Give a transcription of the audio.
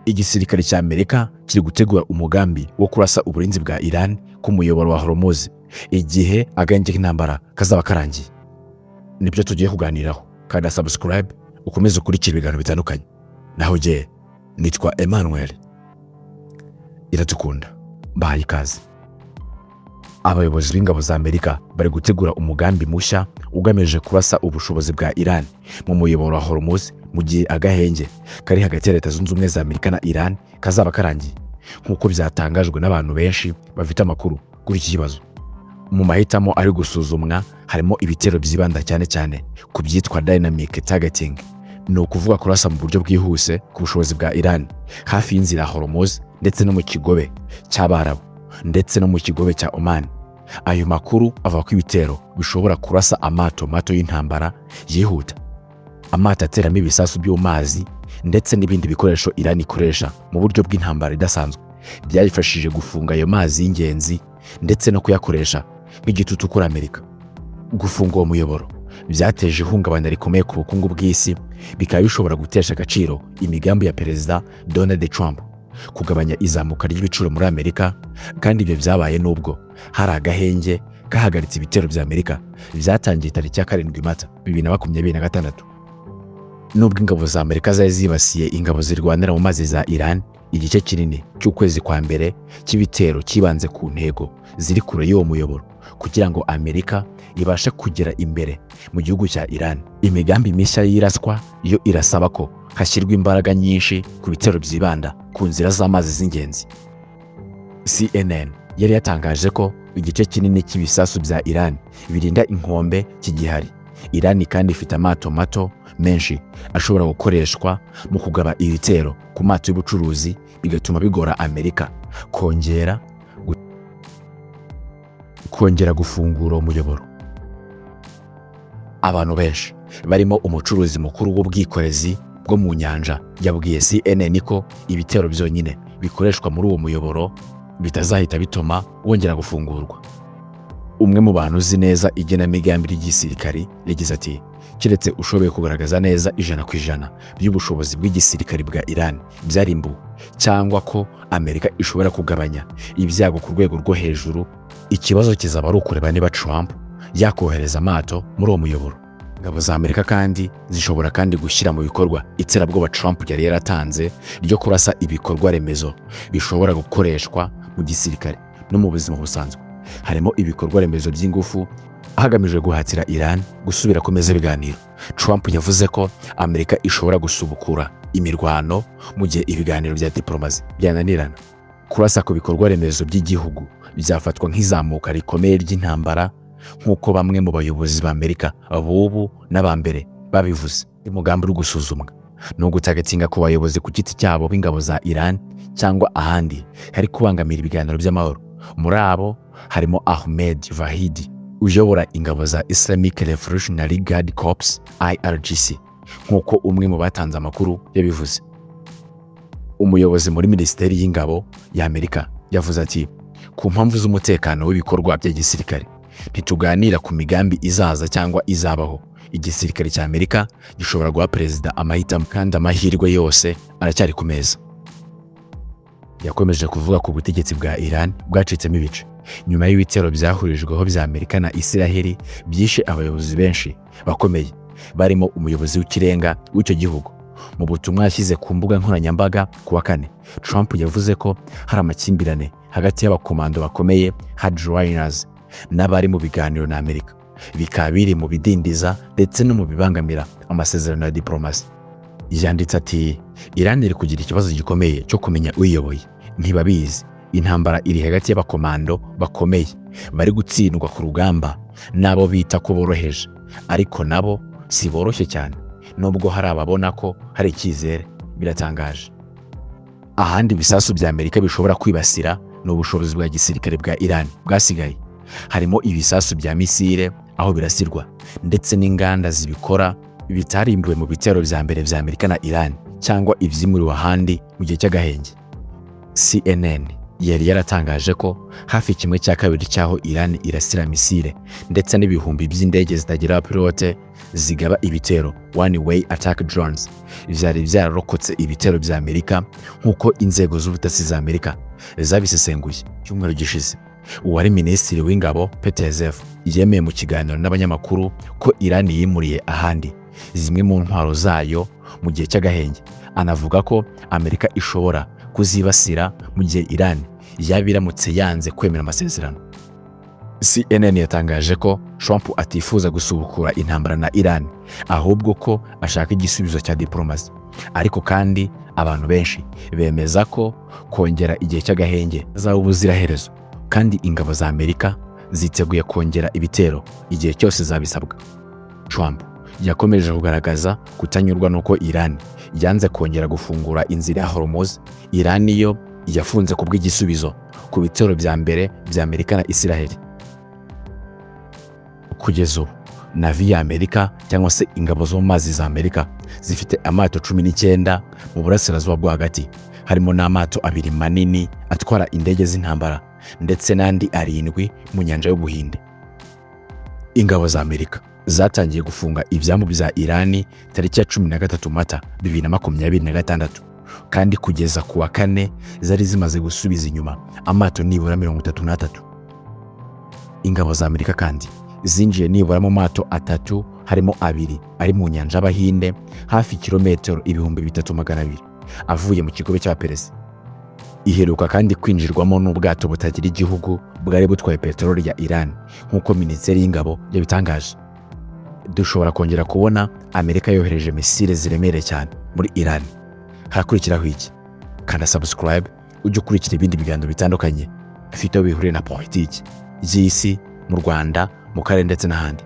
Igisirikare cya Amerika kiri gutegura umugambi wo kurasa uburinzi bwa Iran ku muyoboro wa Hormuz igihe agahenge k'intambara kazaba karangiye. Nibyo tugiye kuganiraho. Kanda subscribe ukomeze ukurikira ibiganiro bitandukanye. Naho je nitwa Emmanuel Iradukunda. Bahaye ikaze. Abayobozi b'ingabo za Amerika bari gutegura umugambi mushya ugamije kurasa ubushobozi bwa Iran mu muyoboro wa Hormuz mu gihe agahenge kari hagati ya Leta Zunze Ubumwe za Amerika na Iran kazaba karangiye, nk'uko byatangajwe n'abantu benshi bafite amakuru kuri iki kibazo. Mu mahitamo ari gusuzumwa harimo ibitero byibanda cyane cyane ku byitwa dynamic targeting, ni ukuvuga kurasa mu buryo bwihuse ku bushobozi bwa Iran hafi y'inzira ya Hormuz ndetse no mu kigobe cy'Abarabu ndetse no mu kigobe cya Oman. Ayo makuru avuga ko ibitero bishobora kurasa amato mato y'intambara yihuta, amato ateramo ibisasu byo mu mazi ndetse n'ibindi bikoresho Iran ikoresha mu buryo bw'intambara idasanzwe byayifashije gufunga ayo mazi y'ingenzi ndetse no kuyakoresha nk'igitutu kuri Amerika. Gufunga uwo muyoboro byateje ihungabana rikomeye ku bukungu bw'isi, bikaba bishobora gutesha agaciro imigambi ya Perezida Donald Trump kugabanya izamuka ry'ibiciro muri Amerika, kandi ibyo byabaye nubwo hari agahenge kahagaritse ibitero bya Amerika byatangiye tariki ya 7 Mata 2026. Nubwo ingabo za Amerika zari zibasiye ingabo zirwanira mu mazi za Iran, igice kinini cy'ukwezi kwa mbere cy'ibitero kibanze ku ntego ziri kure y'uwo muyoboro kugira ngo Amerika ibashe kugera imbere mu gihugu cya Iran. Imigambi mishya y'iraswa yo irasaba ko hashyirwa imbaraga nyinshi ku bitero byibanda ku nzira z'amazi z'ingenzi. CNN yari yatangaje ko igice kinini cy'ibisasu bya Iran birinda inkombe kigihari. Iran kandi ifite amato mato menshi ashobora gukoreshwa mu kugaba ibitero ku mato y'ubucuruzi, bigatuma bigora Amerika kongera gufungura umuyoboro. Abantu benshi barimo umucuruzi mukuru w'ubwikorezi bwo mu nyanja yabwiye CNN ko ibitero byonyine bikoreshwa muri uwo muyoboro bitazahita bituma wongera gufungurwa. Umwe mu bantu uzi neza igenamigambi ry'igisirikari yagize ati, kiretse ushoboye kugaragaza neza 100% by'ubushobozi bw'igisirikari bwa Iran byarimbuwe, cyangwa ko Amerika ishobora kugabanya ibyago ku rwego rwo hejuru, ikibazo kizaba ari ukureba niba Trump yakohereza amato muri uwo muyoboro. Ingabo za Amerika kandi zishobora kandi gushyira mu bikorwa iterabwoba Trump yari yaratanze ryo kurasa ibikorwa remezo bishobora gukoreshwa mu gisirikare no mu buzima busanzwe, harimo ibikorwa remezo by'ingufu hagamijwe guhatira Iran gusubira kumeza ibiganiro. Trump yavuze ko Amerika ishobora gusubukura imirwano mu gihe ibiganiro bya diplomasi byananirana. Kurasa ku bikorwa remezo by'igihugu byafatwa nk'izamuka rikomeye ry'intambara, nk'uko bamwe mu bayobozi ba Amerika abubu n'abambere babivuze. Umugambi uri gusuzumwa no gutagatinga ku bayobozi ku giti cyabo b'ingabo za Iran cyangwa ahandi hari kubangamira ibiganiro by'amahoro. Muri abo harimo Ahmed Vahidi uyobora ingabo za Islamic Revolutionary Guard Corps IRGC, nk'uko umwe mu batanze amakuru yabivuze. Umuyobozi muri Minisiteri y'Ingabo ya Amerika yavuze ati, ku mpamvu z'umutekano w'ibikorwa bya gisirikare ntituganira ku migambi izaza cyangwa izabaho. Igisirikare cya Amerika gishobora guha Perezida amahitamo, kandi amahirwe yose aracyari ku meza. Yakomeje kuvuga ku butegetsi bwa Iran bwacitsemo ibice nyuma y'ibitero byahurijweho bya Amerika na Israel byishe abayobozi benshi bakomeye, barimo umuyobozi w'ikirenga w'icyo gihugu. Mu butumwa yashyize ku mbuga nkoranyambaga ku wa 4, Trump yavuze ko hari amakimbirane hagati y'abakomando bakomeye hardliners n'abari mu biganiro na Amerika, bikaba biri mu bidindiza ndetse no mu bibangamira amasezerano ya diplomasi. Yanditse ati, Iran iri kugira ikibazo gikomeye cyo kumenya uyiyoboye. Ntibabizi, intambara iri hagati y'abakomando bakomeye bari gutsindwa ku rugamba nabo bita ko boroheje, ariko nabo si boroshye cyane, nubwo hari ababona ko hari icyizere. Biratangaje. Ahandi ibisasu bya Amerika bishobora kwibasira ni ubushobozi bwa gisirikare bwa Iran bwasigaye, harimo ibisasu bya misile aho birasirwa ndetse n'inganda zibikora bitarimbuwe mu bitero bya mbere bya Amerika na Iran cyangwa ivyimuriwe ahandi mu gihe cy'agahenge. CNN yari yaratangaje ko hafi 1/2 cyaho Iran irasira misile ndetse n'ibihumbi by'indege zitagira pilote zigaba ibitero one way attack drones byari byararokotse ibitero bya Amerika nk'uko inzego z'ubutasi za Amerika zabisesenguye. Cyumweru gishize uwari minisitiri w'ingabo Petezev yemeye mu kiganiro n'abanyamakuru ko Iran yimuriye ahandi zimwe mu ntwaro zayo mu gihe cy'agahenge. Anavuga ko Amerika ishobora kuzibasira mu gihe Iran yabiramutse yanze kwemera amasezerano. CNN yatangaje ko Trump atifuza gusubukura intambara na Iran ahubwo ko ashaka igisubizo cya diplomasi. Ariko kandi abantu benshi bemeza ko kongera igihe cy'agahenge zaba ubuziraherezo kandi ingabo za Amerika ziteguye kongera ibitero igihe cyose zabisabwa. Trump yakomeje kugaragaza kutanyurwa nuko Iran yanze kongera gufungura inzira ya Hormuz. Iran yo yafunze kubw'igisubizo ku bitero bya mbere bya Amerika na Israeli. Kugeza ubu Navy ya Amerika cyangwa se ingabo zo mu mazi za Amerika zifite amato 19 mu burasirazuba bwo hagati, harimo n'amato 2 manini atwara indege z'intambara ndetse n'andi 7 mu nyanja y'Ubuhinde. Ingabo za Amerika zatangiye gufunga ibyambu bya Iran tariki ya 13 Mata 2026 kandi kugeza ku wa 4 zari zimaze gusubiza inyuma amato nibura 33. Ingabo za Amerika kandi zinjiye nibura mu mato 3 harimo 2 ari mu nyanja y'Abahinde hafi kilometero 3200 avuye mu kigobe cya Peresi. Iheruka kandi kwinjirwamo n'ubwato butagira igihugu bwari butwaye peteroli ya Iran nk'uko Minisiteri y'Ingabo yabitangaje. Dushobora kongera kubona Amerika yohereje misile ziremereye cyane muri Iran. Hakurikiraho iki? Kanda subscribe ujye ukurikira ibindi biganiro bitandukanye bifite aho bihuriye na politiki y'isi mu Rwanda, mu karere ndetse n'ahandi.